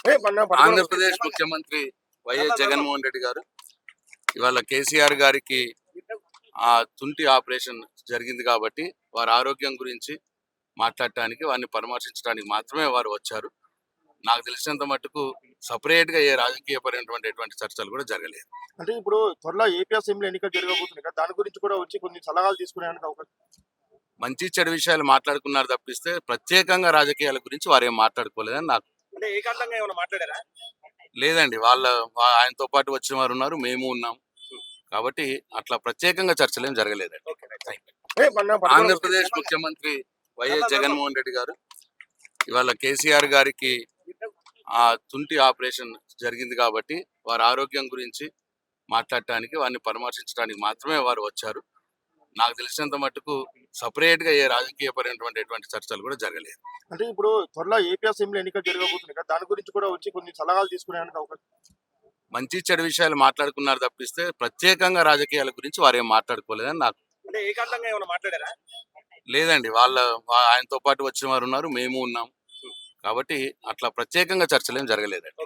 ఆంధ్రప్రదేశ్ ముఖ్యమంత్రి వైఎస్ జగన్మోహన్ రెడ్డి గారు ఇవాళ కేసీఆర్ గారికి ఆ తుంటి ఆపరేషన్ జరిగింది కాబట్టి వారి ఆరోగ్యం గురించి మాట్లాడటానికి వారిని పరామర్శించడానికి మాత్రమే వారు వచ్చారు. నాకు తెలిసినంత మట్టుకు సపరేట్ గా ఏ రాజకీయపరమైనటువంటి చర్చలు కూడా జరగలేదు. అంటే ఇప్పుడు త్వరలో ఏపీ అసెంబ్లీ ఎన్నికలు జరగబోతుంది కదా, దాని గురించి కూడా వచ్చి కొన్ని సలహాలు తీసుకునేందుకు అవకాశం. మంచి చెడు విషయాలు మాట్లాడుకున్నారు తప్పిస్తే ప్రత్యేకంగా రాజకీయాల గురించి వారు ఏం మాట్లాడుకోలేదని నాకు. అంటే ఏకాంతంగా ఏమైనా మాట్లాడారా? లేదండి, ఆయనతో పాటు వచ్చిన వారు ఉన్నారు, మేము ఉన్నాం కాబట్టి అట్లా ప్రత్యేకంగా చర్చలు ఏం జరగలేదండి. ఆంధ్రప్రదేశ్ ముఖ్యమంత్రి వైఎస్ జగన్మోహన్ రెడ్డి గారు ఇవాళ కేసీఆర్ గారికి ఆ తుంటి ఆపరేషన్ జరిగింది కాబట్టి వారి ఆరోగ్యం గురించి మాట్లాడటానికి వారిని పరామర్శించడానికి మాత్రమే వారు వచ్చారు. నాకు తెలిసినంత మట్టుకు సపరేట్ గా ఏ రాజకీయపరమైనటువంటి చర్చలు కూడా జరగలేదు. అంటే ఇప్పుడు త్వరలో ఏపీ అసెంబ్లీ ఎన్నికలు జరగబోతుంది కదా, దాని గురించి కూడా వచ్చి కొన్ని సలహాలు తీసుకునేందుకు అవకాశం. మంచి చెడు విషయాలు మాట్లాడుకున్నారు తప్పిస్తే ప్రత్యేకంగా రాజకీయాల గురించి వారు ఏం మాట్లాడుకోలేదని నాకు. అంటే ఏకాంతంగా ఏమైనా మాట్లాడారా? లేదండి, ఆయనతో పాటు వచ్చిన వారు ఉన్నారు, మేము ఉన్నాం కాబట్టి అట్లా ప్రత్యేకంగా చర్చలు ఏం జరగలేదండి.